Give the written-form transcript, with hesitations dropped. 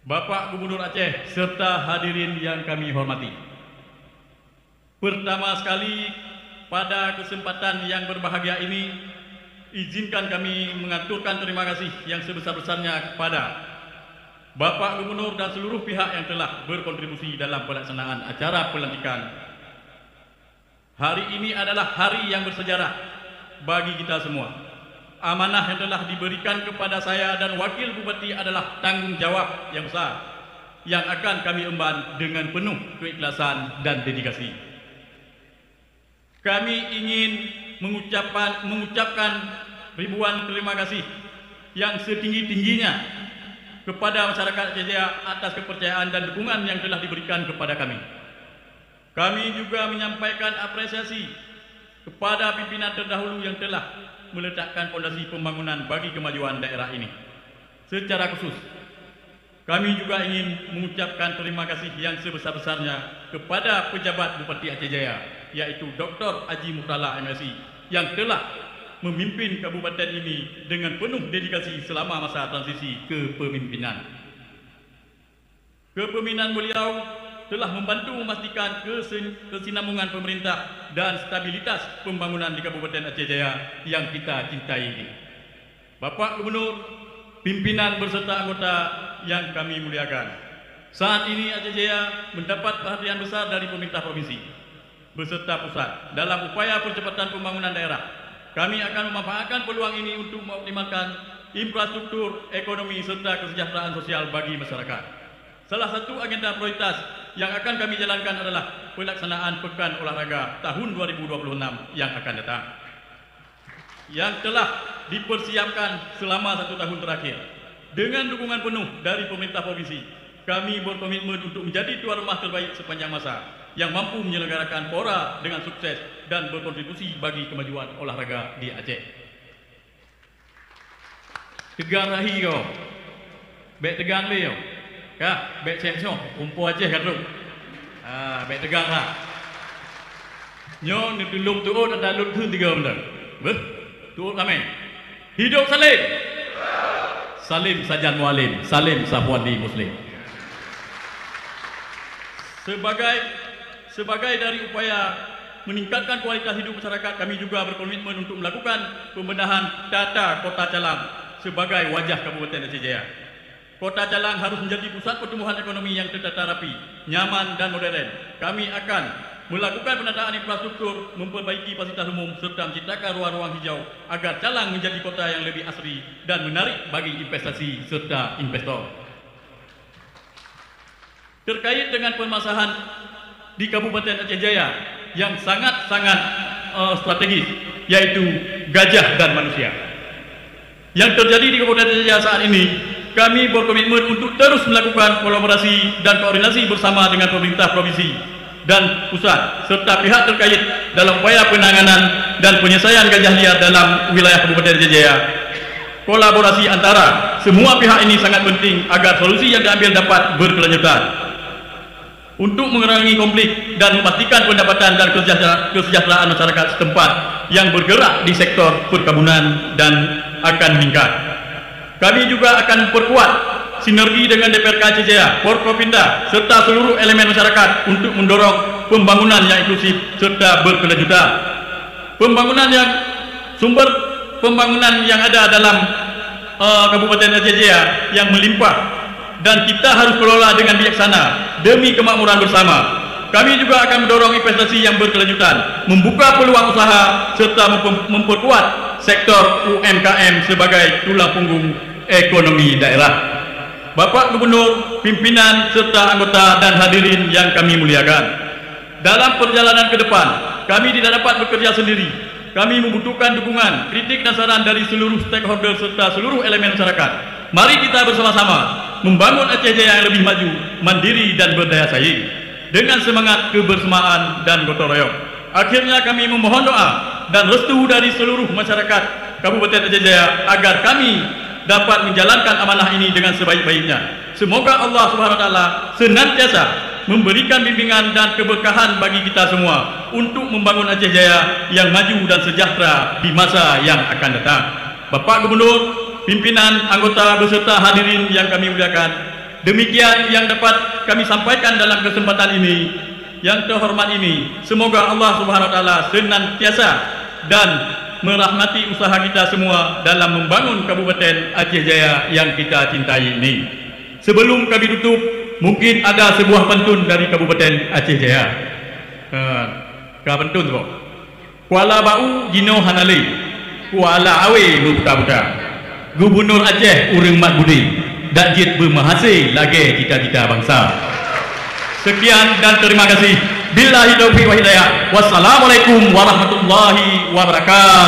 Bapak Gubernur Aceh serta hadirin yang kami hormati. Pertama sekali, pada kesempatan yang berbahagia ini, izinkan kami mengaturkan terima kasih yang sebesar-besarnya kepada Bapak Gubernur dan seluruh pihak yang telah berkontribusi dalam pelaksanaan acara pelantikan. Hari ini adalah hari yang bersejarah bagi kita semua. Amanah yang telah diberikan kepada saya dan Wakil Bupati adalah tanggung jawab yang besar yang akan kami emban dengan penuh keikhlasan dan dedikasi. Kami ingin mengucapkan ribuan terima kasih yang setinggi-tingginya kepada masyarakat Aceh Jaya atas kepercayaan dan dukungan yang telah diberikan kepada kami. Kami juga menyampaikan apresiasi kepada pimpinan terdahulu yang telah meletakkan fondasi pembangunan bagi kemajuan daerah ini. Secara khusus, kami juga ingin mengucapkan terima kasih yang sebesar-besarnya kepada pejabat Bupati Aceh Jaya, yaitu Dr. Haji Muhtala MSI, yang telah memimpin kabupaten ini dengan penuh dedikasi selama masa transisi kepemimpinan. Kepemimpinan beliau telah membantu memastikan kesinambungan pemerintah dan stabilitas pembangunan di Kabupaten Aceh Jaya yang kita cintai ini. Bapak Gubernur, pimpinan berserta anggota yang kami muliakan, saat ini Aceh Jaya mendapat perhatian besar dari pemerintah provinsi beserta pusat dalam upaya percepatan pembangunan daerah. Kami akan memanfaatkan peluang ini untuk mengoptimalkan infrastruktur, ekonomi serta kesejahteraan sosial bagi masyarakat. Salah satu agenda prioritas yang akan kami jalankan adalah pelaksanaan Pekan Olahraga tahun 2026 yang akan datang, yang telah dipersiapkan selama 1 tahun terakhir. Dengan dukungan penuh dari pemerintah provinsi, kami berkomitmen untuk menjadi tuan rumah terbaik sepanjang masa yang mampu menyelenggarakan PORA dengan sukses dan berkontribusi bagi kemajuan olahraga di Aceh. Tegang rahi kau, baik tegang dia. Kah, baik cek umpo Aceh kan tu. Baik tegang lah. Nyo ni tulung tuun ada lut thun 3 benda. Beh, tuun kami. Hidup Salim. Salim Sajan Mualim, Salim Safwandi Muslim. Sebagai dari upaya meningkatkan kualitas hidup masyarakat, kami juga berkomitmen untuk melakukan pembenahan tata Kota Calang sebagai wajah Kabupaten Aceh Jaya. Kota Calang harus menjadi pusat pertumbuhan ekonomi yang tertata rapi, nyaman dan modern. Kami akan melakukan penataan infrastruktur, memperbaiki fasilitas umum serta menciptakan ruang-ruang hijau agar Calang menjadi kota yang lebih asri dan menarik bagi investasi serta investor. Terkait dengan permasalahan di Kabupaten Aceh Jaya yang sangat-sangat strategis, yaitu gajah dan manusia yang terjadi di Kabupaten Aceh Jaya saat ini, kami berkomitmen untuk terus melakukan kolaborasi dan koordinasi bersama dengan pemerintah provinsi dan pusat serta pihak terkait dalam upaya penanganan dan penyelesaian gajah liar dalam wilayah Kabupaten Aceh Jaya. Kolaborasi antara semua pihak ini sangat penting agar solusi yang diambil dapat berkelanjutan untuk mengurangi konflik dan memastikan pendapatan dan kesejahteraan masyarakat setempat yang bergerak di sektor perkebunan dan akan meningkat. Kami juga akan memperkuat sinergi dengan DPRK Aceh Jaya, Forkopimda serta seluruh elemen masyarakat untuk mendorong pembangunan yang inklusif serta berkelanjutan. Sumber pembangunan yang ada dalam Kabupaten Aceh Jaya yang melimpah dan kita harus kelola dengan bijaksana demi kemakmuran bersama. Kami juga akan mendorong investasi yang berkelanjutan, membuka peluang usaha serta memperkuat sektor UMKM sebagai tulang punggung ekonomi daerah. Bapak Gubernur, pimpinan serta anggota dan hadirin yang kami muliakan, dalam perjalanan ke depan kami tidak dapat bekerja sendiri. Kami membutuhkan dukungan, kritik dan saran dari seluruh stakeholder serta seluruh elemen masyarakat. Mari kita bersama-sama membangun Aceh Jaya yang lebih maju, mandiri dan berdaya saing dengan semangat kebersamaan dan gotong royong. Akhirnya kami memohon doa dan restu dari seluruh masyarakat Kabupaten Aceh Jaya agar kami dapat menjalankan amanah ini dengan sebaik-baiknya. Semoga Allah SWT senantiasa memberikan bimbingan dan keberkahan bagi kita semua untuk membangun Aceh Jaya yang maju dan sejahtera di masa yang akan datang. Bapak Gubernur, pimpinan, anggota beserta hadirin yang kami muliakan, Demikian yang dapat kami sampaikan dalam kesempatan ini yang terhormat ini. Semoga Allah Subhanahu wa taala senantiasa dan merahmati usaha kita semua dalam membangun Kabupaten Aceh Jaya yang kita cintai ini. Sebelum kami tutup, mungkin ada sebuah pantun dari Kabupaten Aceh Jaya. Pantun tu. Kuala bau jino hanali, kuala awe buta-buta. Gubernur Aceh urang mat budi. Dajit bermahasih lagi cita-cita bangsa. Sekian dan terima kasih. Billahi taufiq wa hidayah. Wassalamualaikum warahmatullahi wabarakatuh.